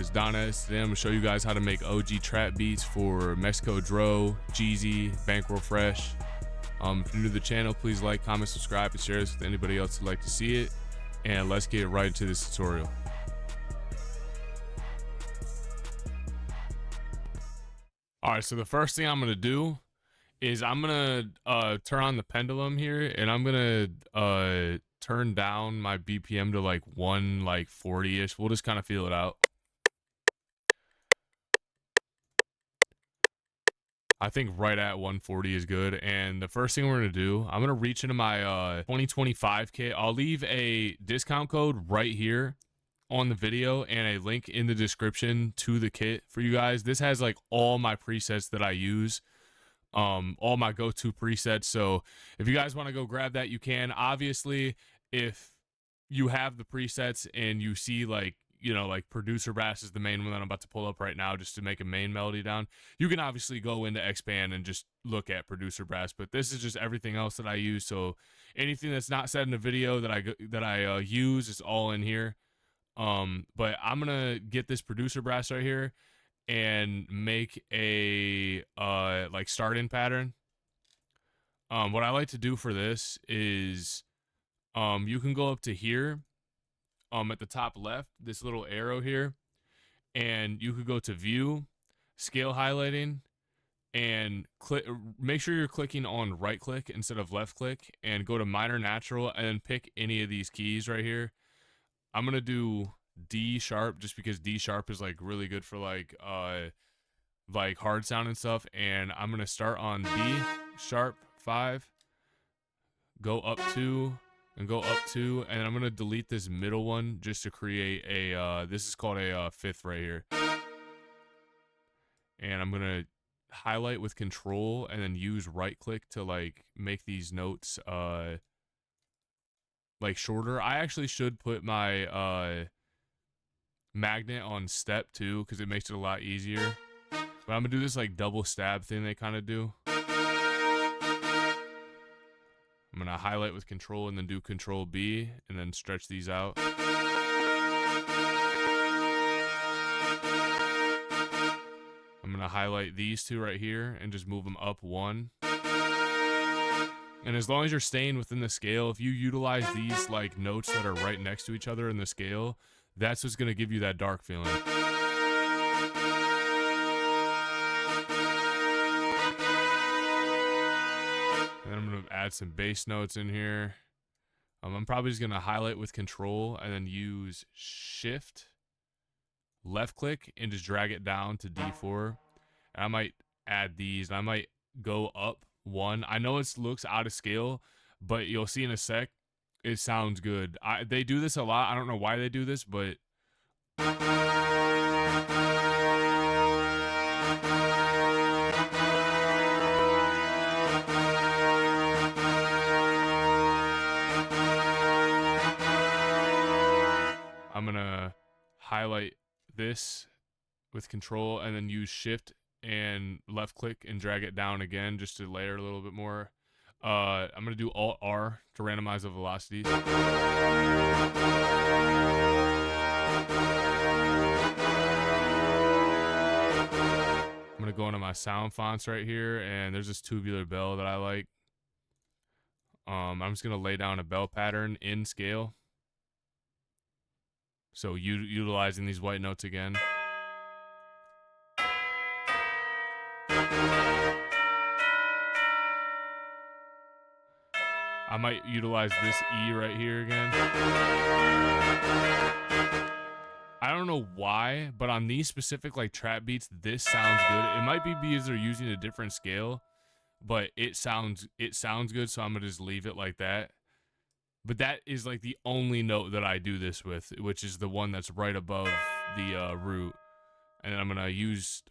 is Donez. Today I'm going to show you guys how to make OG trap beats for MexikoDro, Jeezy, Bankroll Fresh. If you're new to the channel, please like, comment, subscribe, and share this with anybody else who'd like to see it. And let's get right into this tutorial. Alright, so the first thing I'm going to do is I'm going to turn on the pendulum here, and I'm going to turn down my BPM to like 140-ish. We'll just kind of feel it out. I think right at 140 is good. And the first thing we're going to do, I'm going to reach into my 2025 kit. I'll leave a discount code right here on the video and a link in the description to the kit for you guys. This has like all my presets that I use, all my go-to presets. So if you guys want to go grab that, you can. Obviously, if you have the presets and you see like, you know, like producer brass is the main one that I'm about to pull up right now just to make a main melody down, you can obviously go into Expand and just look at producer brass, but this is just everything else that I use. So anything that's not said in the video that I use is all in here. But I'm gonna get this producer brass right here and make a like start-in pattern. What I like to do for this is you can go up to here at the top left, this little arrow here, and you could go to view, scale highlighting, and click. Make sure you're clicking on right click instead of left click, and go to minor natural and then pick any of these keys right here. I'm gonna do D sharp just because D sharp is like really good for like hard sound and stuff, and I'm gonna start on D sharp 5, go up 2 and go up 2, and I'm gonna delete this middle one just to create a this is called a fifth right here, and I'm gonna highlight with control and then use right click to like make these notes like shorter. I actually should put my magnet on step 2 because it makes it a lot easier, but I'm gonna do this like double stab thing they kind of do. I'm gonna highlight with control and then do control B and then stretch these out. I'm gonna highlight these two right here and just move them up 1. And as long as you're staying within the scale, if you utilize these like notes that are right next to each other in the scale, that's what's gonna give you that dark feeling. And then I'm gonna add some bass notes in here. I'm probably just gonna highlight with control and then use shift, left click, and just drag it down to D4. And I might add these, and I might go up 1. I know it looks out of scale, but you'll see in a sec, it sounds good. They do this a lot. I don't know why they do this, but I'm gonna highlight this with control and then use shift and left click and drag it down again just to layer a little bit more. I'm gonna do Alt R to randomize the velocities. I'm gonna go into my sound fonts right here, and there's this Tubular Bell that I like. I'm just gonna lay down a bell pattern in scale. So utilizing these white notes again. I might utilize this E right here again. I don't know why, but on these specific like trap beats, this sounds good. It might be because they're using a different scale, but it sounds good, so I'm gonna just leave it like that. But that is like the only note that I do this with, which is the one that's right above the root. And then I'm gonna use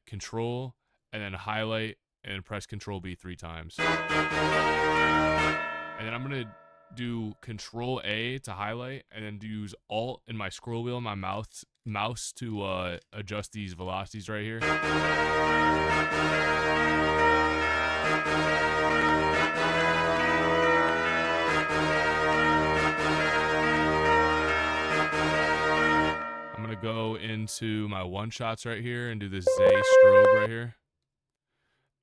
control and then highlight and press control B 3 times. And then I'm gonna do control A to highlight, and then use alt and my scroll wheel on my mouse to adjust these velocities right here. gonna go into my one shots right here and do this Zay strobe right here.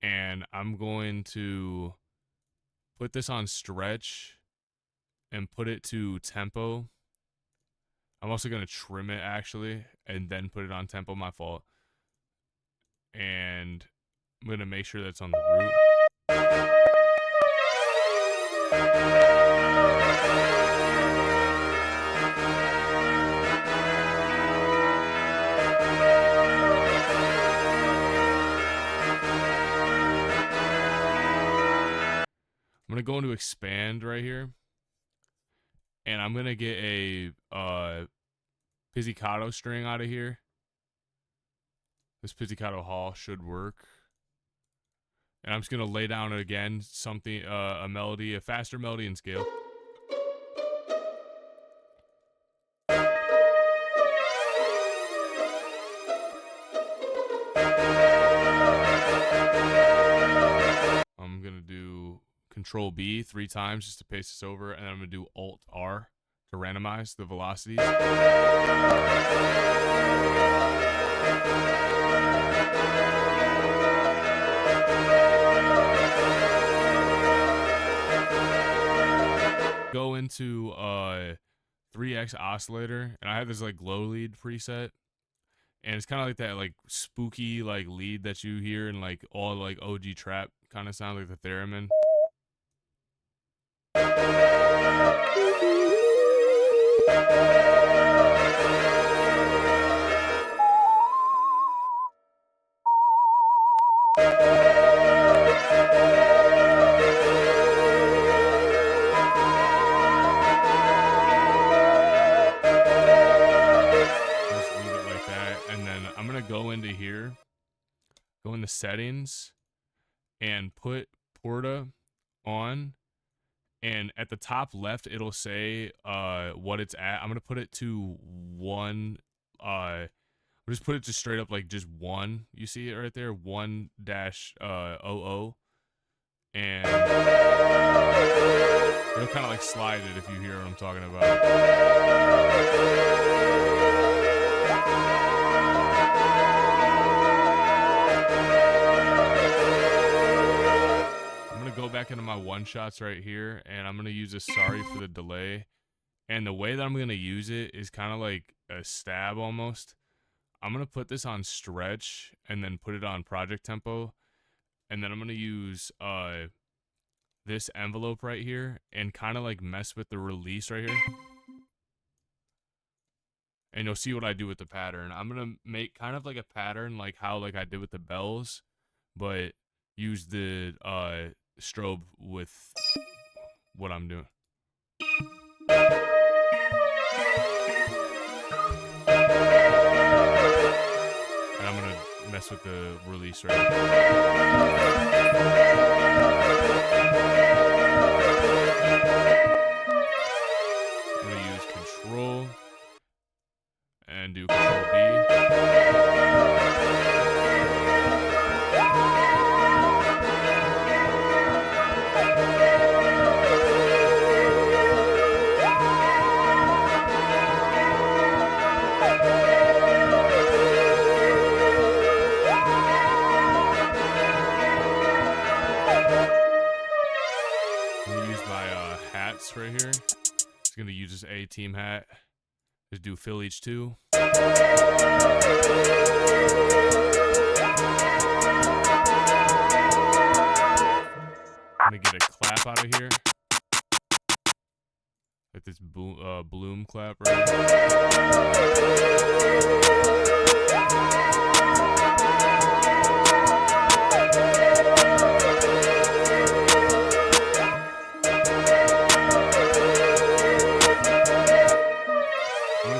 And I'm going to put this on stretch and put it to tempo. I'm also gonna trim it actually and then put it on tempo, my fault. And I'm gonna make sure that's on the root. I'm gonna go into expand right here, and I'm gonna get a Pizzicato string out of here. This Pizzicato Hall should work. And I'm just gonna lay down again something, a melody, a faster melody and scale. I'm gonna do Control B 3 times just to paste this over, and then I'm gonna do Alt R to randomize the velocities. Go into 3x oscillator, and I have this like Glo Lead preset, and it's kind of like that like spooky like lead that you hear in like all like OG trap kind of sound, like the theremin. Go into here, go into settings, and put Porta on, and at the top left it'll say what it's at. I'm gonna put it to 1. I'll just put it to straight up like just 1. You see it right there, 1-00, and it'll kind of like slide it if you hear what I'm talking about. Go back into my one shots right here, and I'm gonna use a sorry for the delay. And the way that I'm gonna use it is kind of like a stab almost. I'm gonna put this on stretch and then put it on project tempo, and then I'm gonna use this envelope right here and kind of like mess with the release right here. And you'll see what I do with the pattern. I'm gonna make kind of like a pattern like how like I did with the bells, but use the strobe with what I'm doing. And I'm gonna mess with the release right now. I'm gonna use Control and do Control B. Right here, just gonna use this A team hat. Just do fill each 2. I'm gonna get a clap out of here, like this bloom clap right here.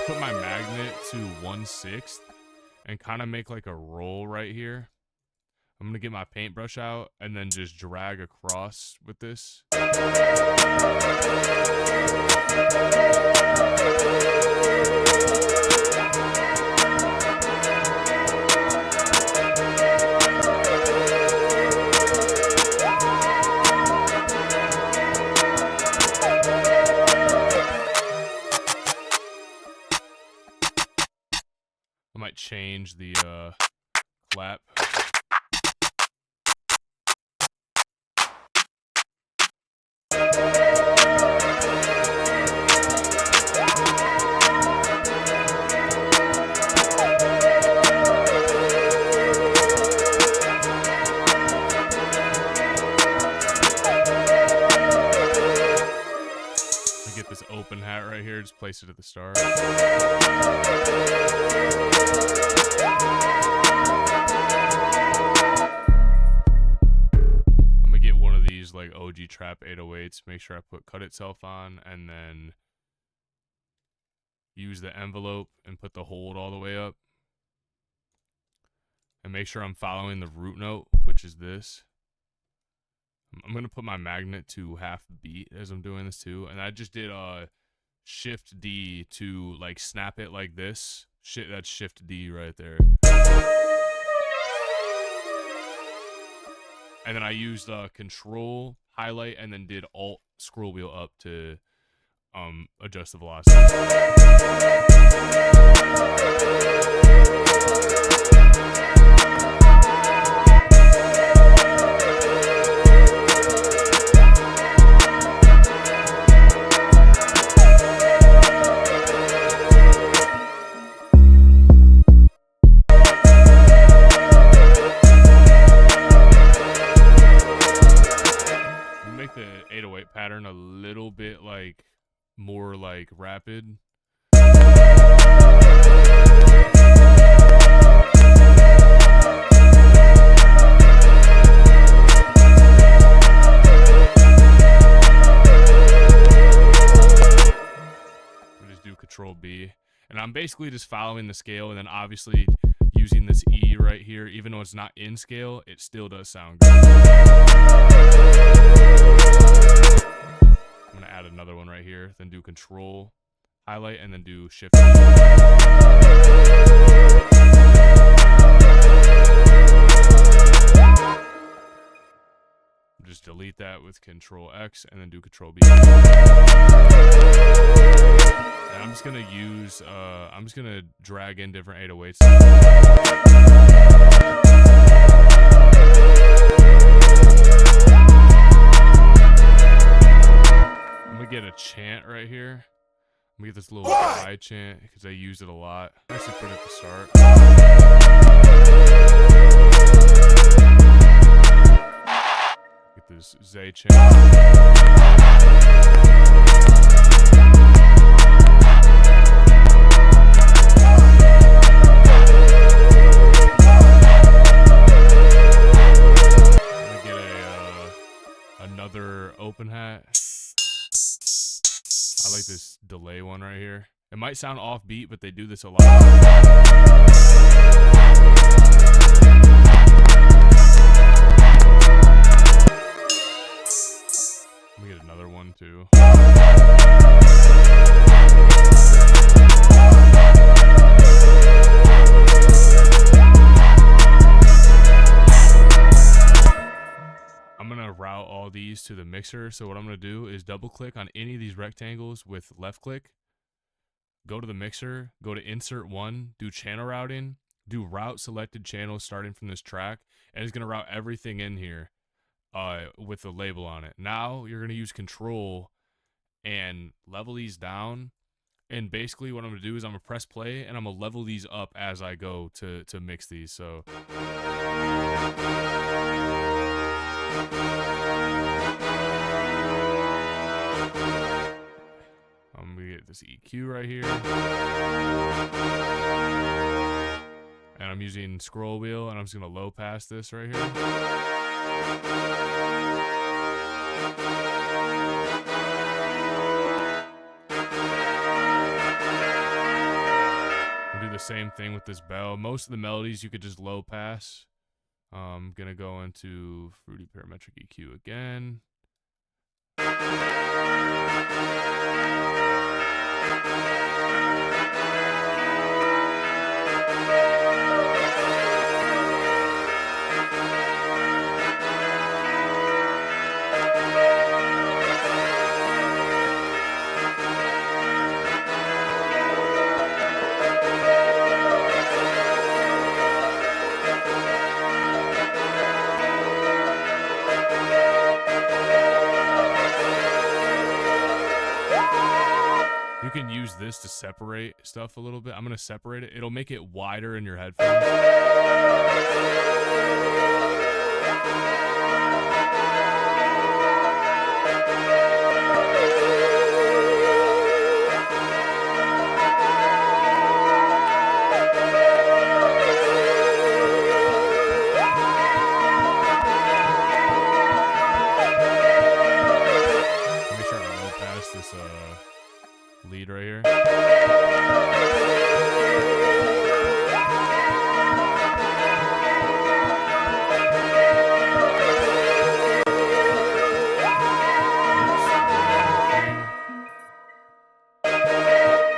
Put my magnet to 1/6 and kind of make like a roll right here. I'm gonna get my paintbrush out and then just drag across with this. I might change the clap. Get this open hat right here, just place it at the start. I'm gonna get one of these like OG trap 808s, make sure I put cut itself on, and then use the envelope and put the hold all the way up. And make sure I'm following the root note, which is this. I'm going to put my magnet to half beat as I'm doing this too. And I just did Shift D to like snap it like this. Shit, that's Shift D right there. And then I used Control, highlight, and then did Alt scroll wheel up to adjust the velocity. The 808 pattern a little bit like more like rapid. We just do Control B, and I'm basically just following the scale, and then obviously using this E right here, even though it's not in scale, it still does sound good. I'm gonna add another one right here, then do Control, highlight, and then do Shift. Just delete that with Control X, and then do Control B. And I'm just gonna use, I'm just gonna drag in different 808s. I'm gonna get a chant right here. I'm gonna get this little high chant because I use it a lot. I actually put it at the start. Get this Zay Chant. Another open hat. I like this delay one right here. It might sound offbeat, but they do this a lot. Let me get another one too. I'm gonna route all these to the mixer. So what I'm gonna do is double click on any of these rectangles with left click, go to the mixer, go to insert one, do channel routing, do route selected channels starting from this track, and it's gonna route everything in here with the label on it. Now you're gonna use Control and level these down. And basically what I'm gonna do is I'm gonna press play and I'm gonna level these up as I go to mix these. So I'm gonna get this EQ right here. And I'm using scroll wheel, and I'm just gonna low pass this right here. We'll do the same thing with this bell. Most of the melodies you could just low pass. I'm gonna go into Fruity Parametric EQ again. this to separate stuff a little bit. I'm going to separate it. It'll make it wider in your headphones. Make sure I low pass this lead right here.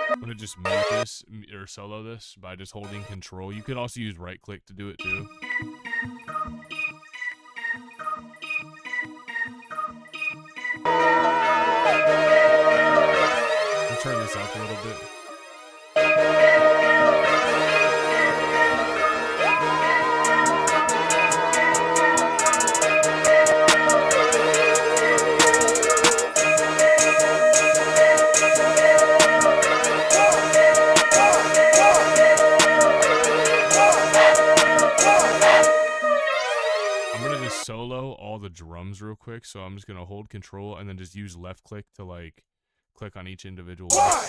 I'm gonna just mute this or solo this by just holding control. You could also use right click to do it too. I'll turn this up a little bit. Solo all the drums real quick, so I'm just gonna hold control and then just use left click to like click on each individual one.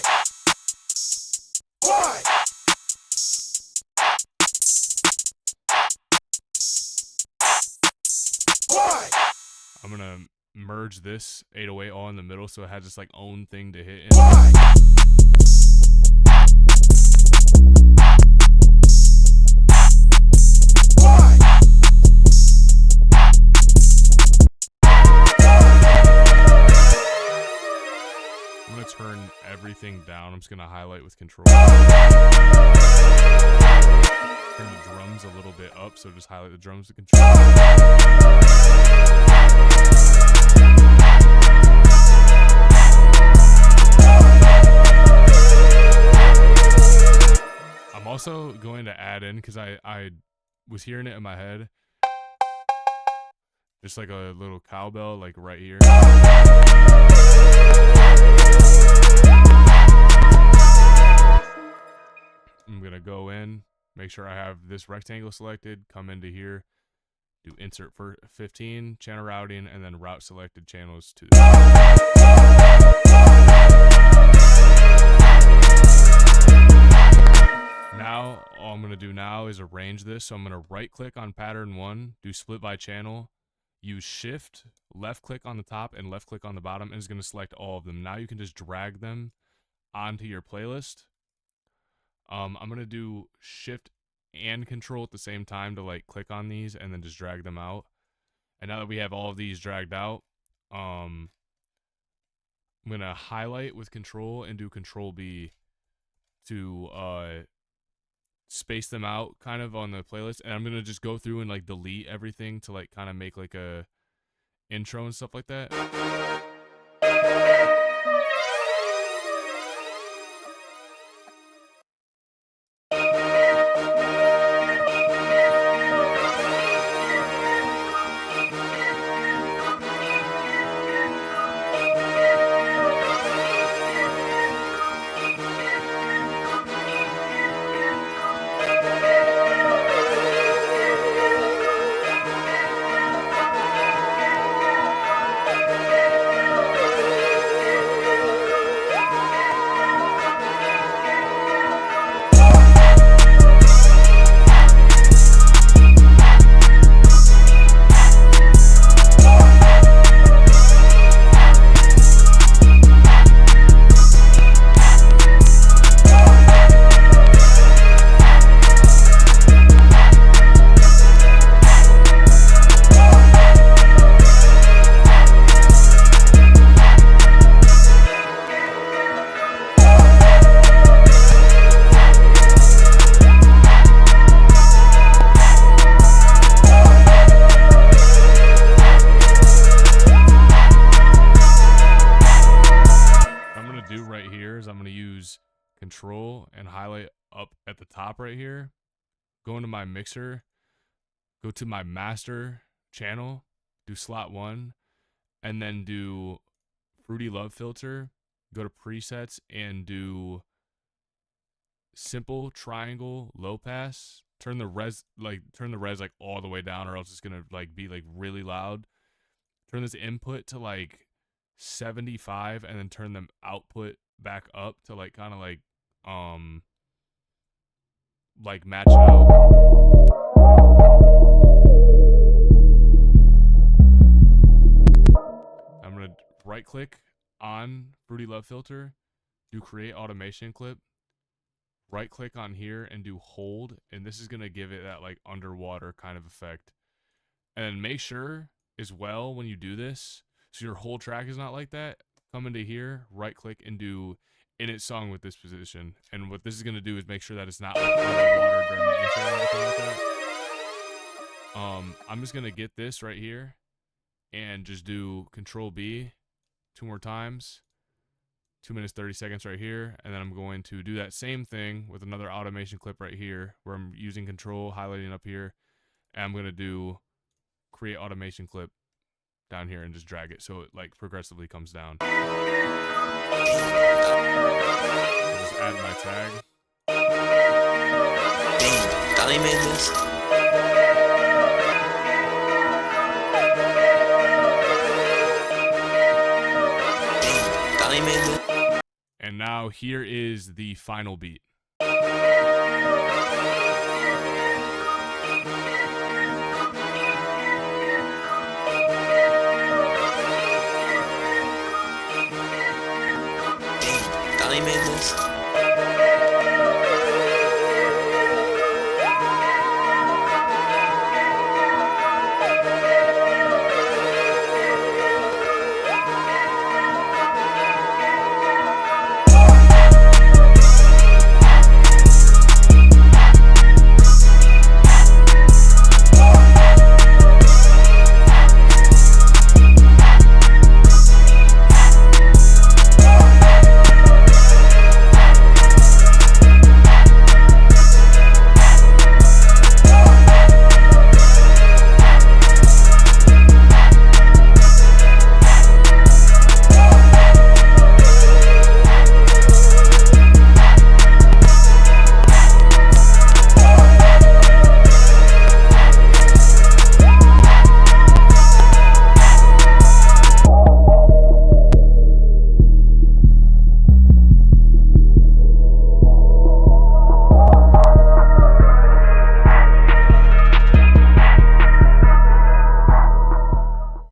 I'm gonna merge this 808 all in the middle so it has this like own thing to hit in. Turn everything down. I'm just gonna highlight with control. Turn the drums a little bit up, so just highlight the drums with control. I'm also going to add in, because I was hearing it in my head, just like a little cowbell, like right here. I'm gonna go in, make sure I have this rectangle selected, come into here, do insert for 15, channel routing, and then route selected channels to the Now, all I'm gonna do now is arrange this. So I'm gonna right click on pattern 1, do split by channel, use shift, left click on the top and left click on the bottom, and it's gonna select all of them. Now you can just drag them onto your playlist. I'm gonna do shift and control at the same time to like click on these and then just drag them out. And now that we have all of these dragged out, I'm gonna highlight with control and do control B to space them out kind of on the playlist. And I'm gonna just go through and like delete everything to like kind of make like a intro and stuff like that. Control and highlight up at the top right here, go into my mixer, go to my master channel, do slot 1, and then do Fruity Love filter, go to presets and do simple triangle low pass. Turn the res like all the way down, or else it's gonna like be like really loud. Turn this input to like 75, and then turn the output back up to like kind of like match it out. I'm gonna right click on Fruity Love Filter, do create automation clip, right click on here and do hold, and this is gonna give it that like underwater kind of effect. And then make sure as well when you do this, so your whole track is not like that, come into here, right click and do init song with this position. And what this is gonna do is make sure that it's not like underwater during the intro or anything like that. I'm just gonna get this right here and just do Control B 2 more times, 2 minutes 30 seconds right here, and then I'm going to do that same thing with another automation clip right here where I'm using Control, highlighting up here, and I'm gonna do create automation clip down here and just drag it so it like progressively comes down. I'll just add my tag. Donez made this. And now here is the final beat.